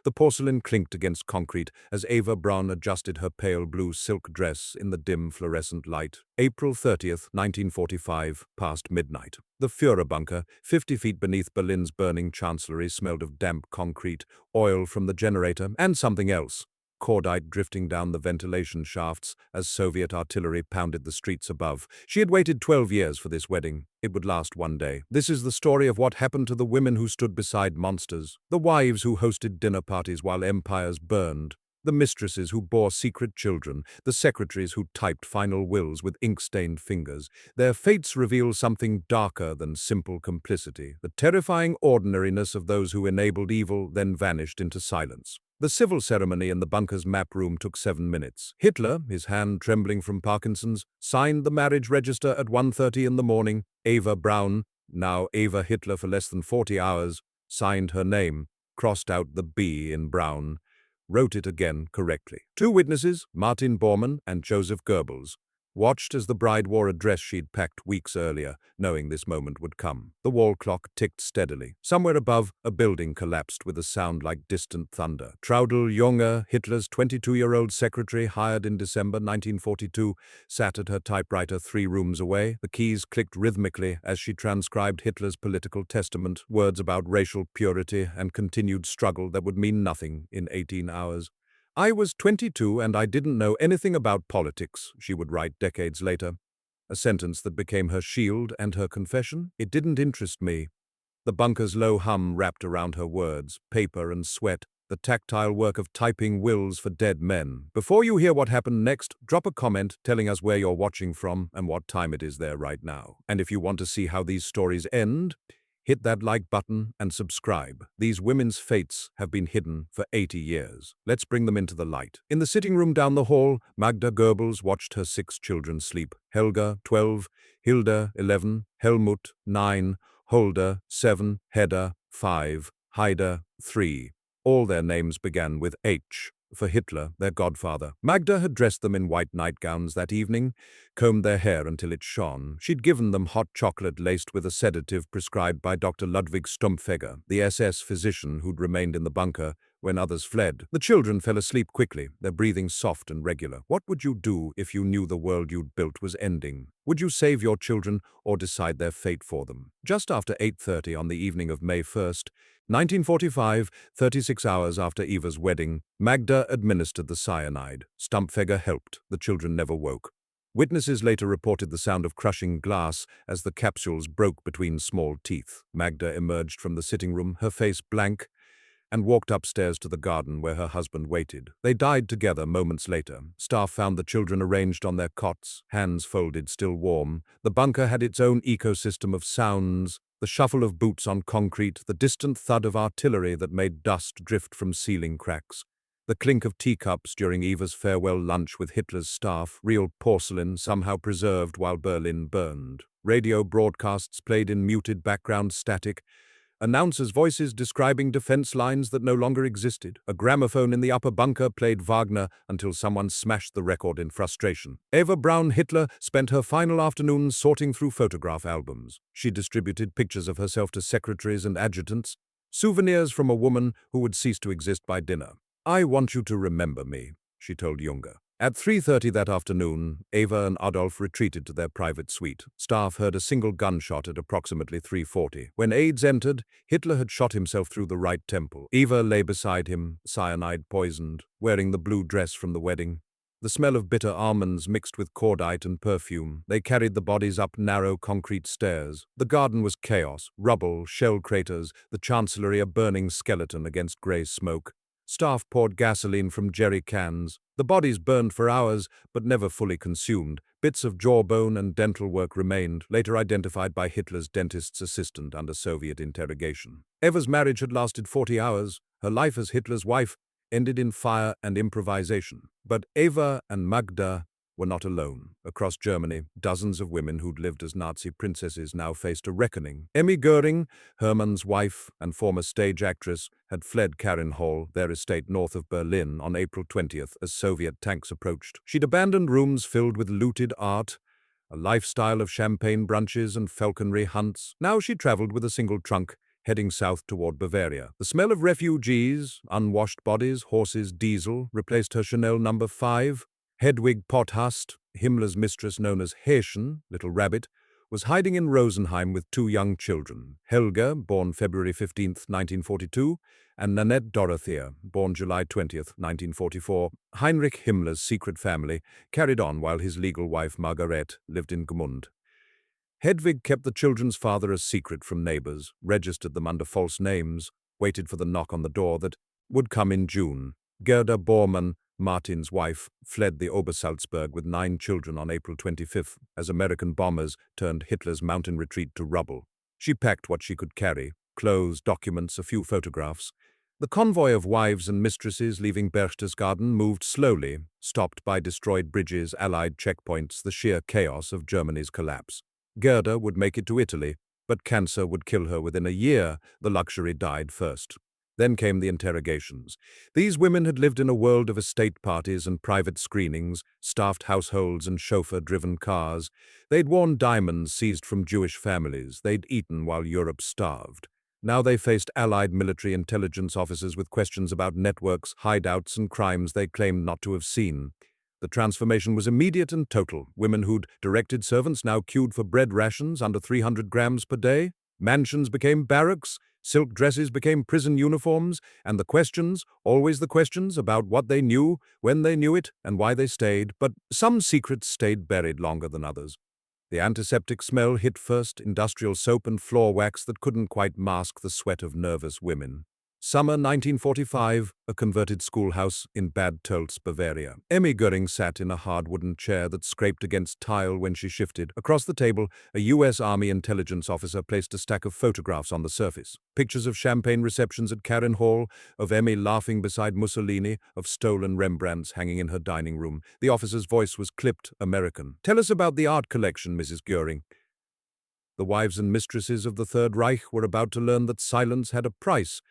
The porcelain clinked against concrete as Eva Braun adjusted her pale blue silk dress in the dim fluorescent light. April 30th, 1945, past midnight. The Führerbunker, 50 feet beneath Berlin's burning chancellery, smelled of damp concrete, oil from the generator, and something else. Cordite drifting down the ventilation shafts as Soviet artillery pounded the streets above. She had waited 12 years for this wedding. It would last one day. This is the story of what happened to the women who stood beside monsters, the wives who hosted dinner parties while empires burned, the mistresses who bore secret children, the secretaries who typed final wills with ink-stained fingers. Their fates reveal something darker than simple complicity, the terrifying ordinariness of those who enabled evil, then vanished into silence. The civil ceremony in the bunker's map room took 7 minutes. Hitler, his hand trembling from Parkinson's, signed the marriage register at 1:30 in the morning. Eva Braun, now Eva Hitler for less than 40 hours, signed her name, crossed out the B in Braun, wrote it again correctly. 2 witnesses, Martin Bormann and Joseph Goebbels, watched as the bride wore a dress she'd packed weeks earlier, knowing this moment would come. The wall clock ticked steadily. Somewhere above, a building collapsed with a sound like distant thunder. Traudl Junge, Hitler's 22-year-old secretary, hired in December 1942, sat at her typewriter 3 rooms away. The keys clicked rhythmically as she transcribed Hitler's political testament, words about racial purity and continued struggle that would mean nothing in 18 hours. "I was 22 and I didn't know anything about politics," she would write decades later. A sentence that became her shield and her confession. It didn't interest me. The bunker's low hum wrapped around her words, paper and sweat, the tactile work of typing wills for dead men. Before you hear what happened next, drop a comment telling us where you're watching from and what time it is there right now. And if you want to see how these stories end, hit that like button and subscribe. These women's fates have been hidden for 80 years. Let's bring them into the light. In the sitting room down the hall, Magda Goebbels watched her 6 children sleep. Helga, 12, Hilda, 11, Helmut, 9, Holder, 7, Hedda, 5, Haida, 3. All their names began with H. For Hitler, their godfather. Magda had dressed them in white nightgowns that evening, combed their hair until it shone. She'd given them hot chocolate laced with a sedative prescribed by Dr. Ludwig Stumpfegger, the SS physician who'd remained in the bunker when others fled. The children fell asleep quickly, their breathing soft and regular. What would you do if you knew the world you'd built was ending? Would you save your children or decide their fate for them? Just after 8:30 on the evening of May 1st, 1945, 36 hours after Eva's wedding, Magda administered the cyanide. Stumpfegger helped. The children never woke. Witnesses later reported the sound of crushing glass as the capsules broke between small teeth. Magda emerged from the sitting room, her face blank, and walked upstairs to the garden where her husband waited. They died together moments later. Staff found the children arranged on their cots, hands folded, still warm. The bunker had its own ecosystem of sounds, the shuffle of boots on concrete, the distant thud of artillery that made dust drift from ceiling cracks, the clink of teacups during Eva's farewell lunch with Hitler's staff, real porcelain somehow preserved while Berlin burned. Radio broadcasts played in muted background static, announcers' voices describing defense lines that no longer existed. A gramophone in the upper bunker played Wagner until someone smashed the record in frustration. Eva Braun Hitler spent her final afternoon sorting through photograph albums. She distributed pictures of herself to secretaries and adjutants, souvenirs from a woman who would cease to exist by dinner. "I want you to remember me," she told Junge. At 3:30 that afternoon, Eva and Adolf retreated to their private suite. Staff heard a single gunshot at approximately 3:40. When aides entered, Hitler had shot himself through the right temple. Eva lay beside him, cyanide poisoned, wearing the blue dress from the wedding. The smell of bitter almonds mixed with cordite and perfume. They carried the bodies up narrow concrete stairs. The garden was chaos, rubble, shell craters, the chancellery a burning skeleton against grey smoke. Staff poured gasoline from jerry cans. The bodies burned for hours, but never fully consumed. Bits of jawbone and dental work remained, later identified by Hitler's dentist's assistant under Soviet interrogation. Eva's marriage had lasted 40 hours. Her life as Hitler's wife ended in fire and improvisation. But Eva and Magda were not alone. Across Germany, dozens of women who'd lived as Nazi princesses now faced a reckoning. Emmy Göring, Hermann's wife and former stage actress, had fled Karinhall, their estate north of Berlin, on April 20th as Soviet tanks approached. She'd abandoned rooms filled with looted art, a lifestyle of champagne brunches and falconry hunts. Now she traveled with a single trunk, heading south toward Bavaria. The smell of refugees, unwashed bodies, horses, diesel replaced her Chanel No. 5. Hedwig Potthast, Himmler's mistress known as Häschen, Little Rabbit, was hiding in Rosenheim with two young children, Helga, born February 15, 1942, and Nanette Dorothea, born July 20, 1944. Heinrich Himmler's secret family carried on while his legal wife Margaret lived in Gmund. Hedwig kept the children's father a secret from neighbors, registered them under false names, waited for the knock on the door that would come in June. Gerda Bormann, Martin's wife, fled the Obersalzberg with 9 children on April 25 as American bombers turned Hitler's mountain retreat to rubble. She packed what she could carry, clothes, documents, a few photographs. The convoy of wives and mistresses leaving Berchtesgaden moved slowly, stopped by destroyed bridges, Allied checkpoints, the sheer chaos of Germany's collapse. Gerda would make it to Italy, but cancer would kill her within a year. The luxury died first. Then came the interrogations. These women had lived in a world of estate parties and private screenings, staffed households and chauffeur-driven cars. They'd worn diamonds seized from Jewish families. They'd eaten while Europe starved. Now they faced Allied military intelligence officers with questions about networks, hideouts, and crimes they claimed not to have seen. The transformation was immediate and total. Women who'd directed servants now queued for bread rations under 300 grams per day. Mansions became barracks. Silk dresses became prison uniforms. And the questions, always the questions about what they knew, when they knew it, and why they stayed. But some secrets stayed buried longer than others. The antiseptic smell hit first, industrial soap and floor wax that couldn't quite mask the sweat of nervous women. Summer 1945, a converted schoolhouse in Bad Tölz, Bavaria. Emmy Göring sat in a hard wooden chair that scraped against tile when she shifted. Across the table, a U.S. Army intelligence officer placed a stack of photographs on the surface. Pictures of champagne receptions at Karen Hall, of Emmy laughing beside Mussolini, of stolen Rembrandts hanging in her dining room. The officer's voice was clipped, American. "Tell us about the art collection, Mrs. Göring." The wives and mistresses of the Third Reich were about to learn that silence had a price.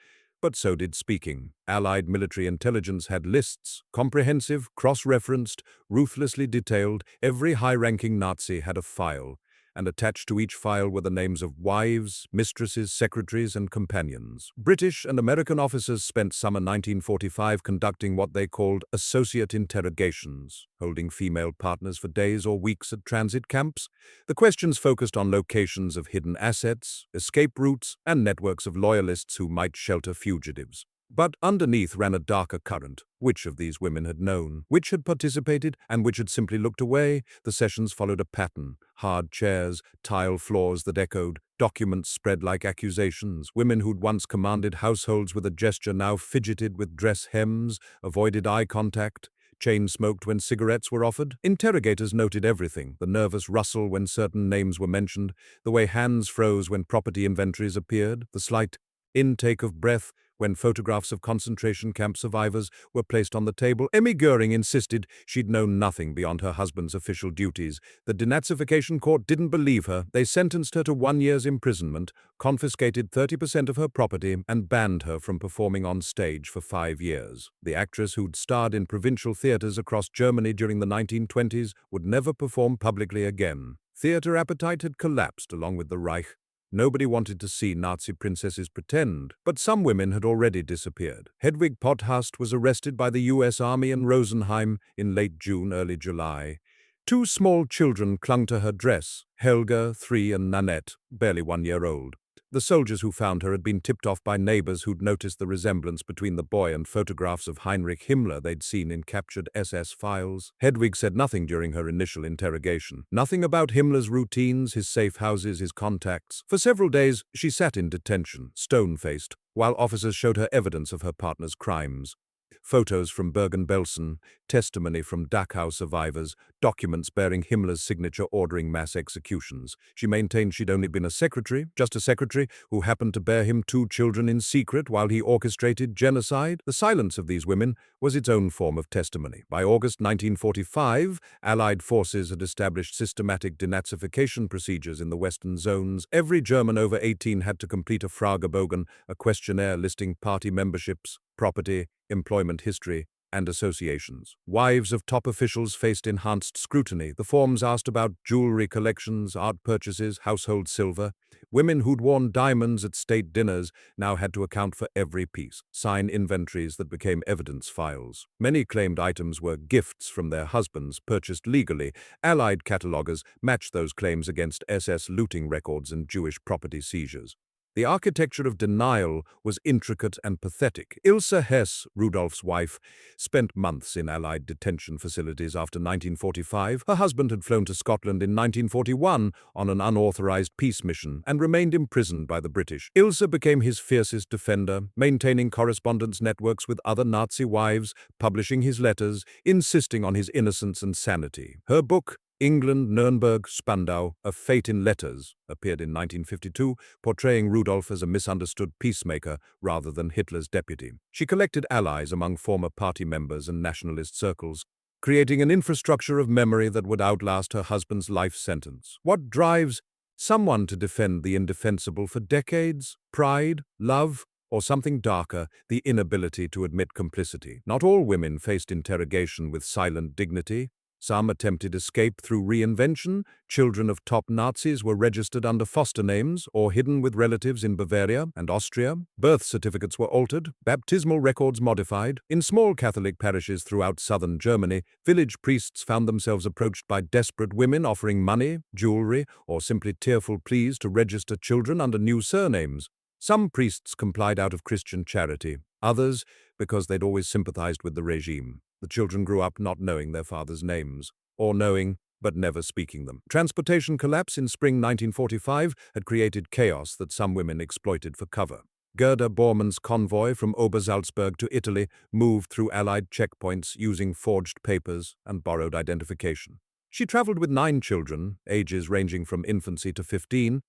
But so did speaking. Allied military intelligence had lists, comprehensive, cross-referenced, ruthlessly detailed. Every high-ranking Nazi had a file, and attached to each file were the names of wives, mistresses, secretaries, and companions. British and American officers spent summer 1945 conducting what they called associate interrogations, holding female partners for days or weeks at transit camps. The questions focused on locations of hidden assets, escape routes, and networks of loyalists who might shelter fugitives. But underneath ran a darker current. Which of these women had known? Which had participated, and which had simply looked away? The sessions followed a pattern. Hard chairs, tile floors that echoed, documents spread like accusations. Women who'd once commanded households with a gesture now fidgeted with dress hems, avoided eye contact, chain-smoked when cigarettes were offered. Interrogators noted everything: the nervous rustle when certain names were mentioned, the way hands froze when property inventories appeared, the slight intake of breath when photographs of concentration camp survivors were placed on the table. Emmy Göring insisted she'd known nothing beyond her husband's official duties. The denazification court didn't believe her. They sentenced her to 1 year's imprisonment, confiscated 30% of her property, and banned her from performing on stage for 5 years. The actress who'd starred in provincial theaters across Germany during the 1920s would never perform publicly again. Theater appetite had collapsed along with the Reich. Nobody wanted to see Nazi princesses pretend, but some women had already disappeared. Hedwig Potthast was arrested by the U.S. Army in Rosenheim in late June, early July. 2 small children clung to her dress, Helga, 3, and Nanette, barely 1 year old. The soldiers who found her had been tipped off by neighbors who'd noticed the resemblance between the boy and photographs of Heinrich Himmler they'd seen in captured SS files. Hedwig said nothing during her initial interrogation. Nothing about Himmler's routines, his safe houses, his contacts. For several days, she sat in detention, stone-faced, while officers showed her evidence of her partner's crimes. Photos from Bergen-Belsen, testimony from Dachau survivors, documents bearing Himmler's signature ordering mass executions. She maintained she'd only been a secretary, just a secretary, who happened to bear him 2 children in secret while he orchestrated genocide. The silence of these women was its own form of testimony. By August 1945, Allied forces had established systematic denazification procedures in the western zones. Every German over 18 had to complete a Fragebogen, a questionnaire listing party memberships, property, employment history, and associations. Wives of top officials faced enhanced scrutiny. The forms asked about jewelry collections, art purchases, household silver. Women who'd worn diamonds at state dinners now had to account for every piece, sign inventories that became evidence files. Many claimed items were gifts from their husbands, purchased legally. Allied catalogers matched those claims against SS looting records and Jewish property seizures. The architecture of denial was intricate and pathetic. Ilse Hess, Rudolf's wife, spent months in Allied detention facilities after 1945. Her husband had flown to Scotland in 1941 on an unauthorized peace mission and remained imprisoned by the British. Ilse became his fiercest defender, maintaining correspondence networks with other Nazi wives, publishing his letters, insisting on his innocence and sanity. Her book, England, Nuremberg, Spandau, A Fate in Letters, appeared in 1952, portraying Rudolf as a misunderstood peacemaker rather than Hitler's deputy. She collected allies among former party members and nationalist circles, creating an infrastructure of memory that would outlast her husband's life sentence. What drives someone to defend the indefensible for decades? Pride, love, or something darker, the inability to admit complicity. Not all women faced interrogation with silent dignity. Some attempted escape through reinvention. Children of top Nazis were registered under foster names or hidden with relatives in Bavaria and Austria. Birth certificates were altered, baptismal records modified. In small Catholic parishes throughout southern Germany, village priests found themselves approached by desperate women offering money, jewelry, or simply tearful pleas to register children under new surnames. Some priests complied out of Christian charity, others because they'd always sympathized with the regime. The children grew up not knowing their father's names, or knowing but never speaking them. Transportation collapse in spring 1945 had created chaos that some women exploited for cover. Gerda Bormann's convoy from Obersalzberg to Italy moved through Allied checkpoints using forged papers and borrowed identification. She traveled with 9 children, ages ranging from infancy to 15,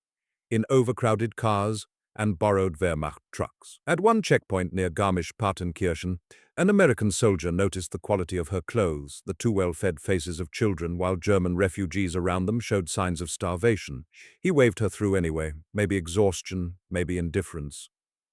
in overcrowded cars and borrowed Wehrmacht trucks. At one checkpoint near Garmisch-Partenkirchen, an American soldier noticed the quality of her clothes, the too well-fed faces of children, while German refugees around them showed signs of starvation. He waved her through anyway, maybe exhaustion, maybe indifference,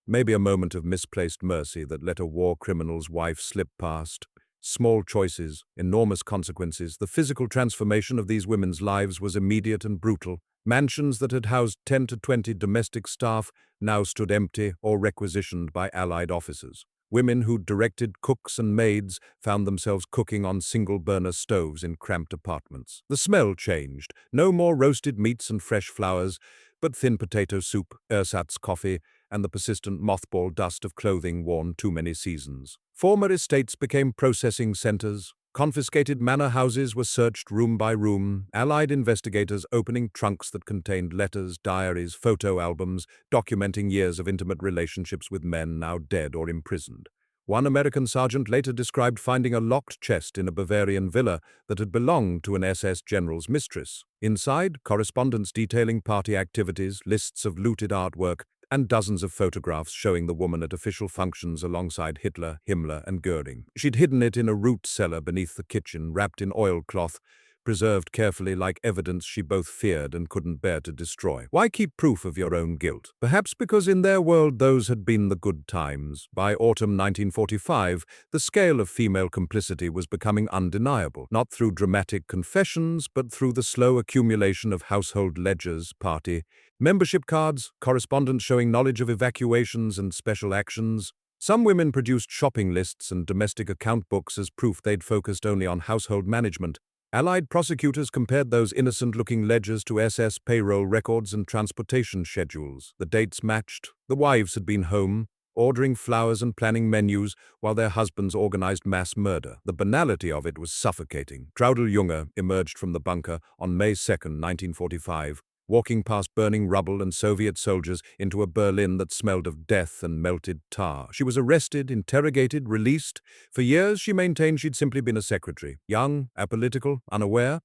maybe a moment of misplaced mercy that let a war criminal's wife slip past. Small choices, enormous consequences. The physical transformation of these women's lives was immediate and brutal. Mansions that had housed 10 to 20 domestic staff now stood empty or requisitioned by Allied officers. Women who'd directed cooks and maids found themselves cooking on single-burner stoves in cramped apartments. The smell changed. No more roasted meats and fresh flowers, but thin potato soup, ersatz coffee, and the persistent mothball dust of clothing worn too many seasons. Former estates became processing centers. Confiscated manor houses were searched room by room, Allied investigators opening trunks that contained letters, diaries, photo albums, documenting years of intimate relationships with men now dead or imprisoned. One American sergeant later described finding a locked chest in a Bavarian villa that had belonged to an SS general's mistress. Inside, correspondence detailing party activities, lists of looted artwork, and dozens of photographs showing the woman at official functions alongside Hitler, Himmler, and Göring. She'd hidden it in a root cellar beneath the kitchen, wrapped in oilcloth, preserved carefully like evidence she both feared and couldn't bear to destroy. Why keep proof of your own guilt? Perhaps because in their world those had been the good times. By autumn 1945, the scale of female complicity was becoming undeniable, not through dramatic confessions, but through the slow accumulation of household ledgers, party membership cards, correspondence showing knowledge of evacuations and special actions. Some women produced shopping lists and domestic account books as proof they'd focused only on household management. Allied prosecutors compared those innocent-looking ledgers to SS payroll records and transportation schedules. The dates matched. The wives had been home, ordering flowers and planning menus, while their husbands organized mass murder. The banality of it was suffocating. Traudl Junge emerged from the bunker on May 2, 1945, walking past burning rubble and Soviet soldiers into a Berlin that smelled of death and melted tar. She was arrested, interrogated, released. For years she maintained she'd simply been a secretary, young, apolitical, unaware.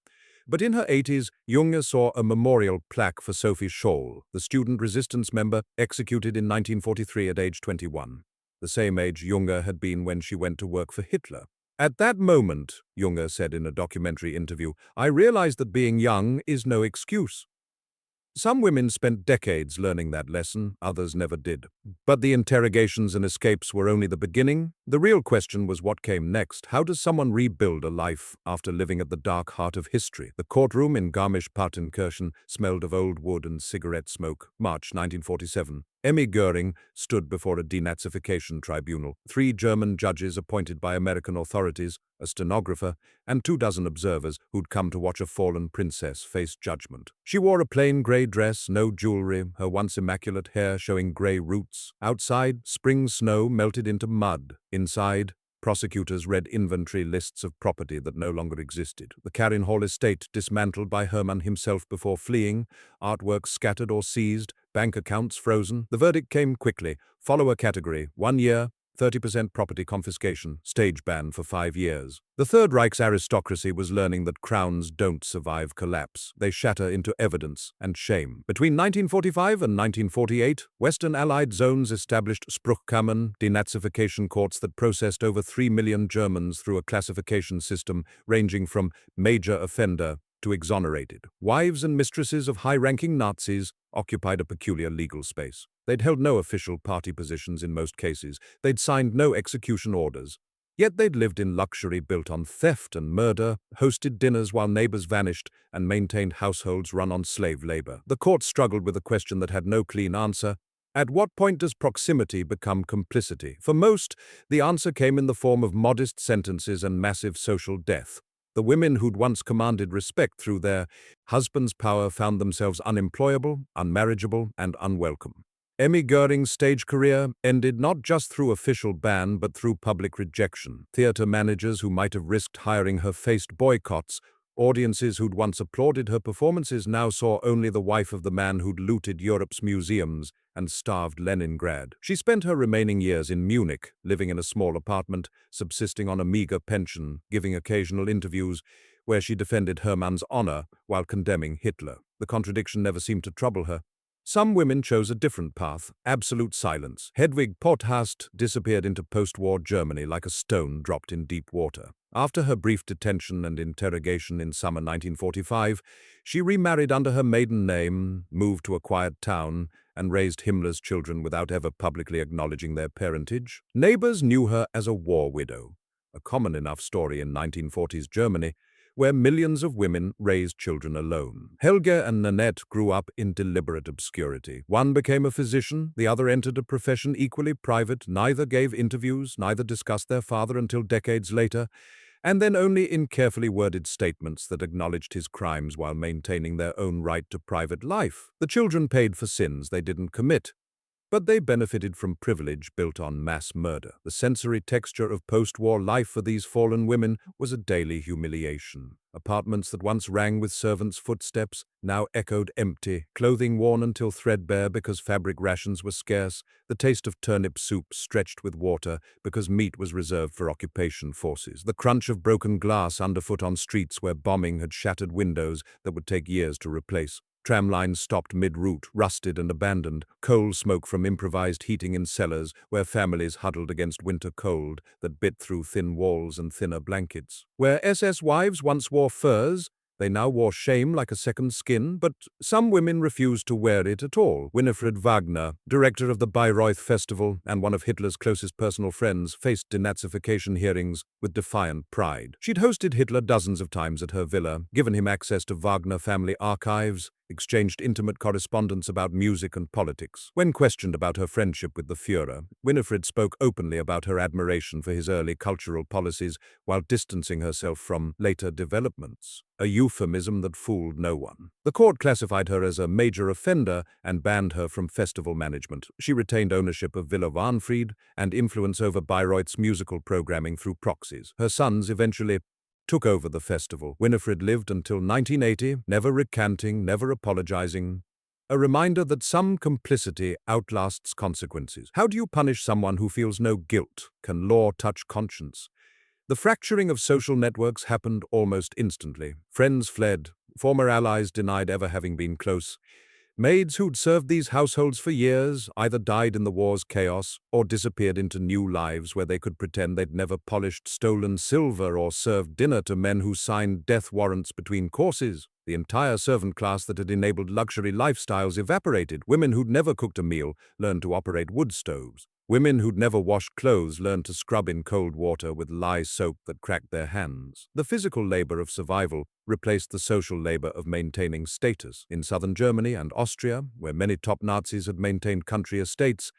But in her 80s, Junge saw a memorial plaque for Sophie Scholl, the student resistance member executed in 1943 at age 21, the same age Junge had been when she went to work for Hitler. At that moment, Junge said in a documentary interview, I realized that being young is no excuse. Some women spent decades learning that lesson, others never did. But the interrogations and escapes were only the beginning. The real question was what came next. How does someone rebuild a life after living at the dark heart of history? The courtroom in Garmisch-Partenkirchen smelled of old wood and cigarette smoke. March 1947. Emmy Göring stood before a denazification tribunal. 3 German judges appointed by American authorities, a stenographer, and 24 observers who'd come to watch a fallen princess face judgment. She wore a plain grey dress, no jewelry, her once immaculate hair showing grey roots. Outside, spring snow melted into mud. Inside, prosecutors read inventory lists of property that no longer existed. The Karin Hall estate dismantled by Hermann himself before fleeing, artworks scattered or seized, bank accounts frozen. The verdict came quickly. Follower category, 1 year, 30% property confiscation, stage ban for 5 years. The Third Reich's aristocracy was learning that crowns don't survive collapse. They shatter into evidence and shame. Between 1945 and 1948, Western Allied zones established Spruchkammern, denazification courts that processed over 3 million Germans through a classification system ranging from major offender to exonerated. Wives and mistresses of high-ranking Nazis occupied a peculiar legal space. They'd held no official party positions in most cases. They'd signed no execution orders. Yet they'd lived in luxury built on theft and murder, hosted dinners while neighbors vanished, and maintained households run on slave labor. The court struggled with a question that had no clean answer. At what point does proximity become complicity? For most, the answer came in the form of modest sentences and massive social death. The women who'd once commanded respect through their husband's power found themselves unemployable, unmarriageable, and unwelcome. Emmy Göring's stage career ended not just through official ban but through public rejection. Theater managers who might have risked hiring her faced boycotts. Audiences who'd once applauded her performances now saw only the wife of the man who'd looted Europe's museums and starved Leningrad. She spent her remaining years in Munich, living in a small apartment, subsisting on a meager pension, giving occasional interviews where she defended Hermann's honor while condemning Hitler. The contradiction never seemed to trouble her. Some women chose a different path, absolute silence. Hedwig Potthast disappeared into post-war Germany like a stone dropped in deep water. After her brief detention and interrogation in summer 1945, she remarried under her maiden name, moved to a quiet town, and raised Himmler's children without ever publicly acknowledging their parentage. Neighbors knew her as a war widow, a common enough story in 1940s Germany, where millions of women raised children alone. Helge and Nanette grew up in deliberate obscurity. One became a physician, the other entered a profession equally private. Neither gave interviews, neither discussed their father until decades later, and then only in carefully worded statements that acknowledged his crimes while maintaining their own right to private life. The children paid for sins they didn't commit, but they benefited from privilege built on mass murder. The sensory texture of post-war life for these fallen women was a daily humiliation. Apartments that once rang with servants' footsteps now echoed empty, clothing worn until threadbare because fabric rations were scarce, the taste of turnip soup stretched with water because meat was reserved for occupation forces, the crunch of broken glass underfoot on streets where bombing had shattered windows that would take years to replace. Tram lines stopped mid-route, rusted and abandoned, coal smoke from improvised heating in cellars where families huddled against winter cold that bit through thin walls and thinner blankets. Where SS wives once wore furs, they now wore shame like a second skin, but some women refused to wear it at all. Winifred Wagner, director of the Bayreuth Festival and one of Hitler's closest personal friends, faced denazification hearings with defiant pride. She'd hosted Hitler dozens of times at her villa, given him access to Wagner family archives, exchanged intimate correspondence about music and politics. When questioned about her friendship with the Führer, Winifred spoke openly about her admiration for his early cultural policies while distancing herself from later developments, a euphemism that fooled no one. The court classified her as a major offender and banned her from festival management. She retained ownership of Villa Warnfried and influence over Bayreuth's musical programming through proxies. Her sons eventually took over the festival. Winifred lived until 1980, never recanting, never apologizing. A reminder that some complicity outlasts consequences. How do you punish someone who feels no guilt? Can law touch conscience? The fracturing of social networks happened almost instantly. Friends fled. Former allies denied ever having been close. Maids who'd served these households for years either died in the war's chaos or disappeared into new lives where they could pretend they'd never polished stolen silver or served dinner to men who signed death warrants between courses. The entire servant class that had enabled luxury lifestyles evaporated. Women who'd never cooked a meal learned to operate wood stoves. Women who'd never washed clothes learned to scrub in cold water with lye soap that cracked their hands. The physical labor of survival replaced the social labor of maintaining status. In southern Germany and Austria, where many top Nazis had maintained country estates,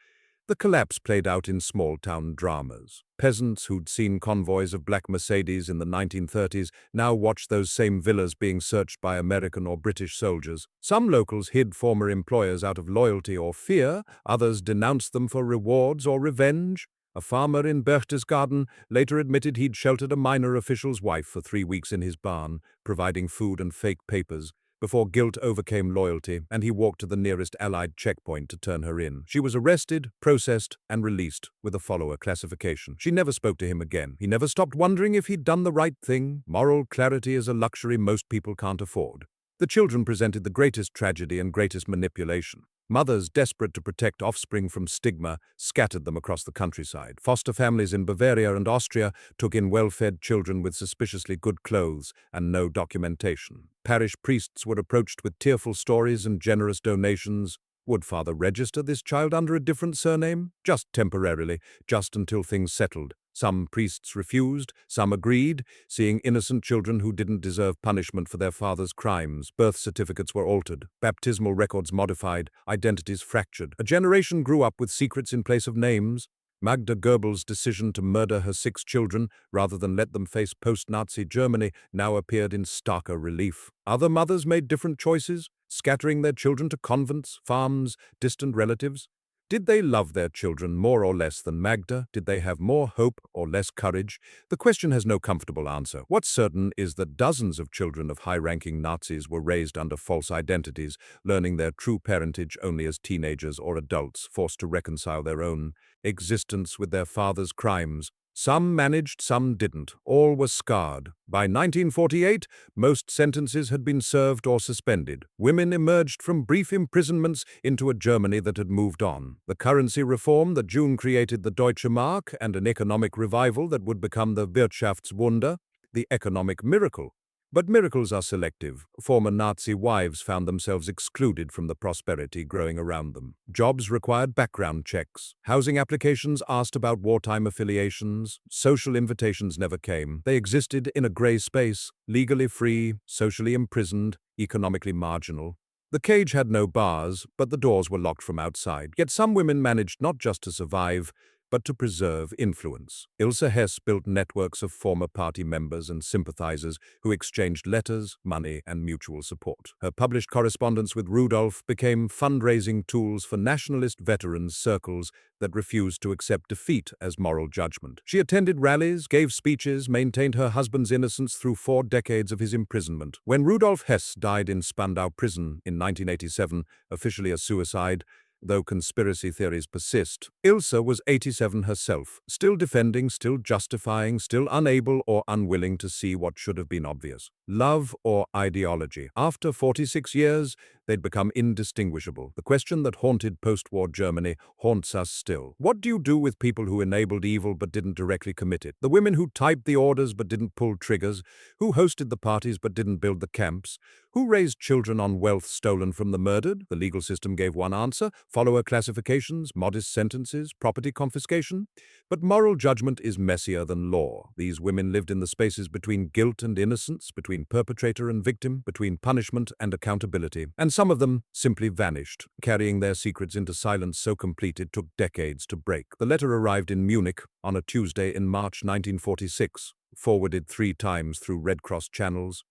the collapse played out in small-town dramas. Peasants who'd seen convoys of black Mercedes in the 1930s now watched those same villas being searched by American or British soldiers. Some locals hid former employers out of loyalty or fear, others denounced them for rewards or revenge. A farmer in Berchtesgaden later admitted he'd sheltered a minor official's wife for 3 weeks in his barn, providing food and fake papers, before guilt overcame loyalty and he walked to the nearest Allied checkpoint to turn her in. She was arrested, processed, and released with a follower classification. She never spoke to him again. He never stopped wondering if he'd done the right thing. Moral clarity is a luxury most people can't afford. The children presented the greatest tragedy and greatest manipulation. Mothers, desperate to protect offspring from stigma, scattered them across the countryside. Foster families in Bavaria and Austria took in well-fed children with suspiciously good clothes and no documentation. Parish priests were approached with tearful stories and generous donations. Would Father register this child under a different surname? Just temporarily, just until things settled. Some priests refused, some agreed, seeing innocent children who didn't deserve punishment for their father's crimes. Birth certificates were altered, baptismal records modified, identities fractured. A generation grew up with secrets in place of names. Magda Goebbels' decision to murder her 6 children rather than let them face post-Nazi Germany now appeared in starker relief. Other mothers made different choices, scattering their children to convents, farms, distant relatives. Did they love their children more or less than Magda? Did they have more hope or less courage? The question has no comfortable answer. What's certain is that dozens of children of high-ranking Nazis were raised under false identities, learning their true parentage only as teenagers or adults, forced to reconcile their own existence with their father's crimes. Some managed, some didn't. All were scarred. By 1948, most sentences had been served or suspended. Women emerged from brief imprisonments into a Germany that had moved on. The currency reform that June created the Deutsche Mark and an economic revival that would become the Wirtschaftswunder, the economic miracle. But miracles are selective. Former Nazi wives found themselves excluded from the prosperity growing around them. Jobs required background checks. Housing applications asked about wartime affiliations. Social invitations never came. They existed in a gray space, legally free, socially imprisoned, economically marginal. The cage had no bars, but the doors were locked from outside. Yet some women managed not just to survive, but to preserve influence. Ilse Hess built networks of former party members and sympathizers who exchanged letters, money, and mutual support. Her published correspondence with Rudolf became fundraising tools for nationalist veterans circles that refused to accept defeat as moral judgment. She attended rallies, gave speeches, maintained her husband's innocence through 4 decades of his imprisonment. When Rudolf Hess died in Spandau prison in 1987, officially a suicide, though conspiracy theories persist, Ilse was 87 herself, still defending, still justifying, still unable or unwilling to see what should have been obvious. Love or ideology? After 46 years, they'd become indistinguishable. The question that haunted post-war Germany haunts us still. What do you do with people who enabled evil but didn't directly commit it? The women who typed the orders but didn't pull triggers? Who hosted the parties but didn't build the camps? Who raised children on wealth stolen from the murdered? The legal system gave one answer: follower classifications, modest sentences, property confiscation. But moral judgment is messier than law. These women lived in the spaces between guilt and innocence, between perpetrator and victim, between punishment and accountability. And some of them simply vanished, carrying their secrets into silence so complete it took decades to break. The letter arrived in Munich on a Tuesday in March 1946, forwarded 3 times through Red Cross channels.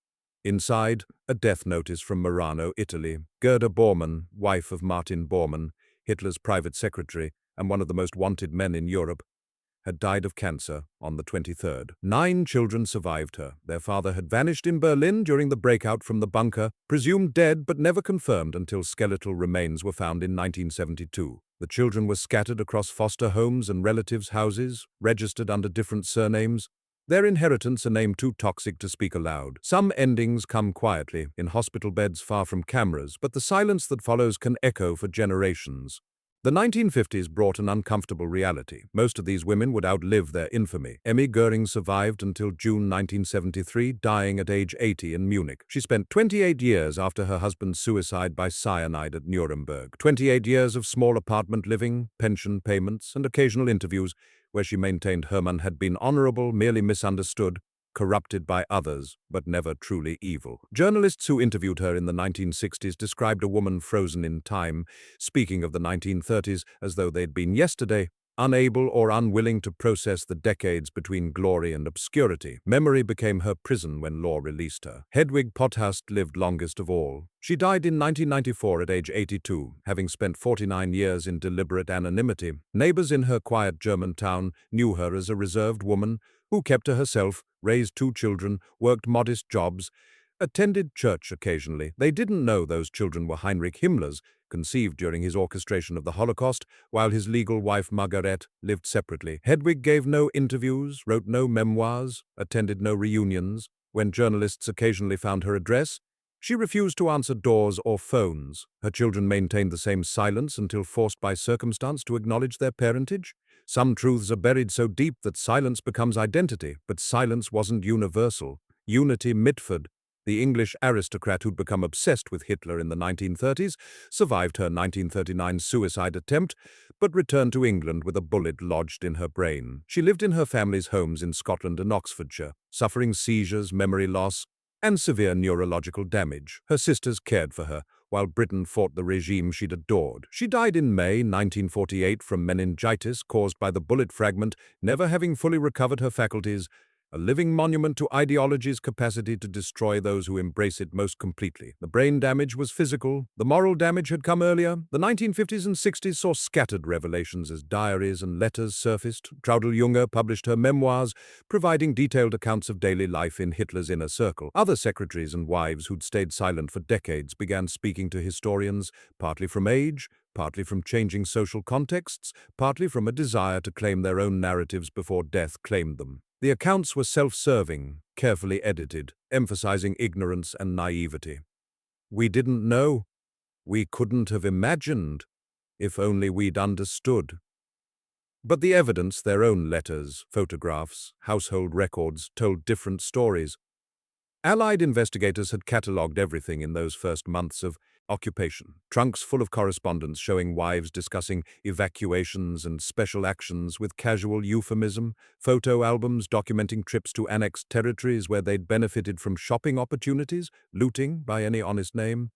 Inside, a death notice from Murano, Italy. Gerda Bormann, wife of Martin Bormann, Hitler's private secretary and one of the most wanted men in Europe, had died of cancer on the 23rd. 9 children survived her. Their father had vanished in Berlin during the breakout from the bunker, presumed dead but never confirmed until skeletal remains were found in 1972. The children were scattered across foster homes and relatives' houses, registered under different surnames. their inheritance a name too toxic to speak aloud. Some endings come quietly, in hospital beds far from cameras, but the silence that follows can echo for generations. The 1950s brought an uncomfortable reality. Most of these women would outlive their infamy. Emmy Göring survived until June 1973, dying at age 80 in Munich. She spent 28 years after her husband's suicide by cyanide at Nuremberg. 28 years of small apartment living, pension payments, and occasional interviews where she maintained Hermann had been honorable, merely misunderstood, corrupted by others, but never truly evil. Journalists who interviewed her in the 1960s described a woman frozen in time, speaking of the 1930s as though they'd been yesterday, unable or unwilling to process the decades between glory and obscurity. Memory became her prison when law released her. Hedwig Potthast lived longest of all. She died in 1994 at age 82, having spent 49 years in deliberate anonymity. Neighbors in her quiet German town knew her as a reserved woman who kept to herself, raised 2 children, worked modest jobs, attended church occasionally. They didn't know those children were Heinrich Himmler's, conceived during his orchestration of the Holocaust, while his legal wife Margaret lived separately. Hedwig gave no interviews, wrote no memoirs, attended no reunions. When journalists occasionally found her address, she refused to answer doors or phones. Her children maintained the same silence until forced by circumstance to acknowledge their parentage. Some truths are buried so deep that silence becomes identity, but silence wasn't universal. Unity Mitford, the English aristocrat who'd become obsessed with Hitler in the 1930s, survived her 1939 suicide attempt, but returned to England with a bullet lodged in her brain. She lived in her family's homes in Scotland and Oxfordshire, suffering seizures, memory loss, and severe neurological damage. Her sisters cared for her, while Britain fought the regime she'd adored. She died in May 1948 from meningitis caused by the bullet fragment, never having fully recovered her faculties, a living monument to ideology's capacity to destroy those who embrace it most completely. The brain damage was physical, the moral damage had come earlier. The 1950s and 60s saw scattered revelations as diaries and letters surfaced. Traudl Junge published her memoirs, providing detailed accounts of daily life in Hitler's inner circle. Other secretaries and wives who'd stayed silent for decades began speaking to historians, partly from age, partly from changing social contexts, partly from a desire to claim their own narratives before death claimed them. The accounts were self-serving, carefully edited, emphasizing ignorance and naivety. We didn't know. We couldn't have imagined. If only we'd understood. But the evidence, their own letters, photographs, household records, told different stories. Allied investigators had catalogued everything in those first months of occupation. Trunks full of correspondence showing wives discussing evacuations and special actions with casual euphemism, photo albums documenting trips to annexed territories where they'd benefited from shopping opportunities, looting by any honest name.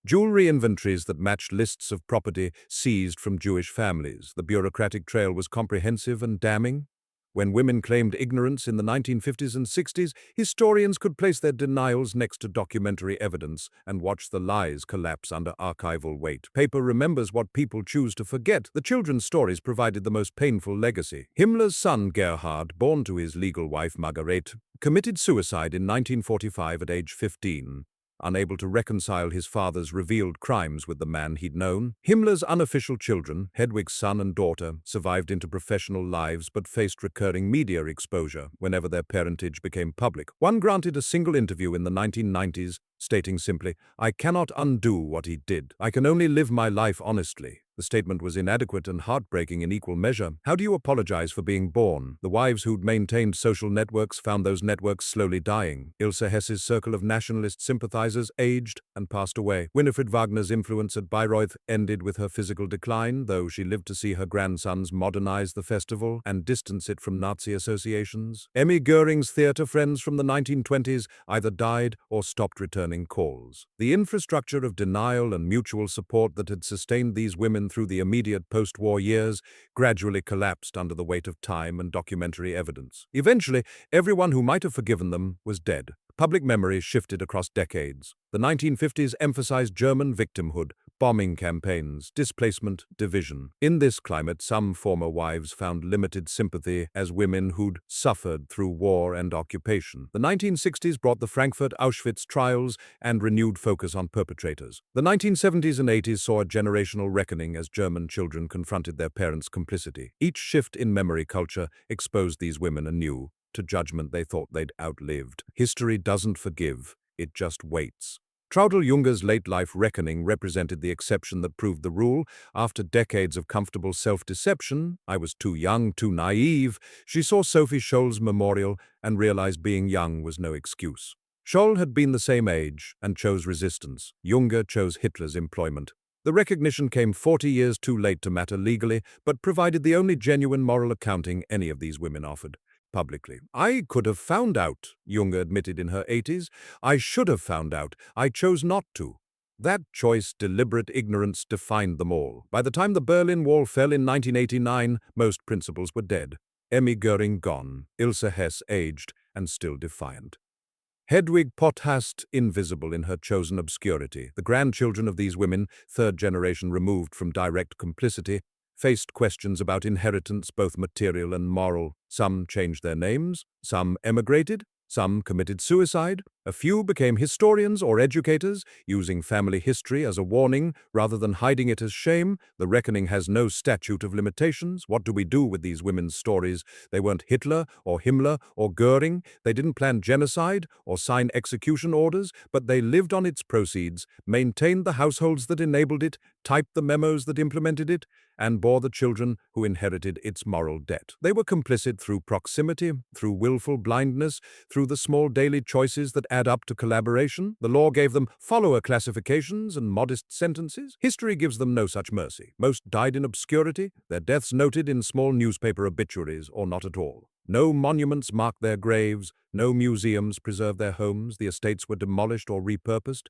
Jewelry inventories that matched lists of property seized from Jewish families. The bureaucratic trail was comprehensive and damning. When women claimed ignorance in the 1950s and 60s, historians could place their denials next to documentary evidence and watch the lies collapse under archival weight. Paper remembers what people choose to forget. The children's stories provided the most painful legacy. Himmler's son Gerhard, born to his legal wife Margaret, committed suicide in 1945 at age 15. Unable to reconcile his father's revealed crimes with the man he'd known. Himmler's unofficial children, Hedwig's son and daughter, survived into professional lives but faced recurring media exposure whenever their parentage became public. One granted a single interview in the 1990s, stating simply, "I cannot undo what he did. I can only live my life honestly." The statement was inadequate and heartbreaking in equal measure. How do you apologize for being born? The wives who'd maintained social networks found those networks slowly dying. Ilse Hesse's circle of nationalist sympathizers aged and passed away. Winifred Wagner's influence at Bayreuth ended with her physical decline, though she lived to see her grandsons modernize the festival and distance it from Nazi associations. Emmy Göring's theater friends from the 1920s either died or stopped returning calls. The infrastructure of denial and mutual support that had sustained these women through the immediate post-war years gradually collapsed under the weight of time and documentary evidence. Eventually, everyone who might have forgiven them was dead. Public memory shifted across decades. The 1950s emphasized German victimhood, bombing campaigns, displacement, division. In this climate, some former wives found limited sympathy as women who'd suffered through war and occupation. The 1960s brought the Frankfurt Auschwitz trials and renewed focus on perpetrators. The 1970s and 80s saw a generational reckoning as German children confronted their parents' complicity. Each shift in memory culture exposed these women anew to judgment they thought they'd outlived. History doesn't forgive, it just waits. Traudl Junger's late-life reckoning represented the exception that proved the rule. After decades of comfortable self-deception, I was too young, too naive, she saw Sophie Scholl's memorial and realized being young was no excuse. Scholl had been the same age and chose resistance. Junger chose Hitler's employment. The recognition came 40 years too late to matter legally, but provided the only genuine moral accounting any of these women offered. Publicly. I could have found out, Junger admitted in her 80s. I should have found out. I chose not to. That choice, deliberate ignorance, defined them all. By the time the Berlin Wall fell in 1989, most principles were dead. Emmy Göring gone, Ilse Hess aged and still defiant. Hedwig Potthast invisible in her chosen obscurity. The grandchildren of these women, third generation removed from direct complicity, faced questions about inheritance, both material and moral. Some changed their names, some emigrated, some committed suicide. A few became historians or educators, using family history as a warning rather than hiding it as shame. The reckoning has no statute of limitations. What do we do with these women's stories? They weren't Hitler or Himmler or Göring. They didn't plan genocide or sign execution orders, but they lived on its proceeds, maintained the households that enabled it, typed the memos that implemented it, and bore the children who inherited its moral debt. They were complicit through proximity, through willful blindness, through the small daily choices that add up to collaboration. The law gave them follower classifications and modest sentences. History gives them no such mercy. Most died in obscurity, their deaths noted in small newspaper obituaries or not at all. No monuments marked their graves, no museums preserved their homes, the estates were demolished or repurposed.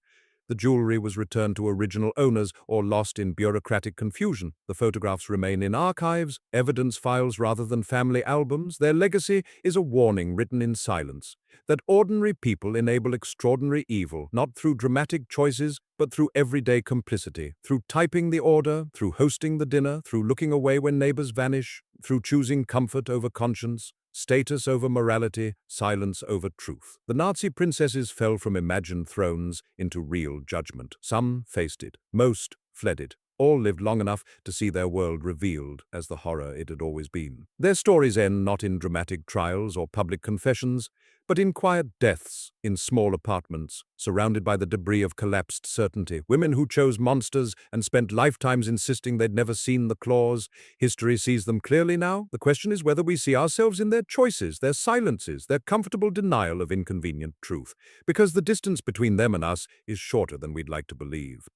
The jewelry was returned to original owners or lost in bureaucratic confusion. The photographs remain in archives, evidence files rather than family albums. Their legacy is a warning written in silence, that ordinary people enable extraordinary evil, not through dramatic choices, but through everyday complicity, through typing the order, through hosting the dinner, through looking away when neighbors vanish, through choosing comfort over conscience, status over morality, silence over truth. The Nazi princesses fell from imagined thrones into real judgment. Some faced it, most fled it. All lived long enough to see their world revealed as the horror it had always been. Their stories end not in dramatic trials or public confessions, but in quiet deaths in small apartments, surrounded by the debris of collapsed certainty. Women who chose monsters and spent lifetimes insisting they'd never seen the claws. History sees them clearly now. The question is whether we see ourselves in their choices, their silences, their comfortable denial of inconvenient truth, because the distance between them and us is shorter than we'd like to believe.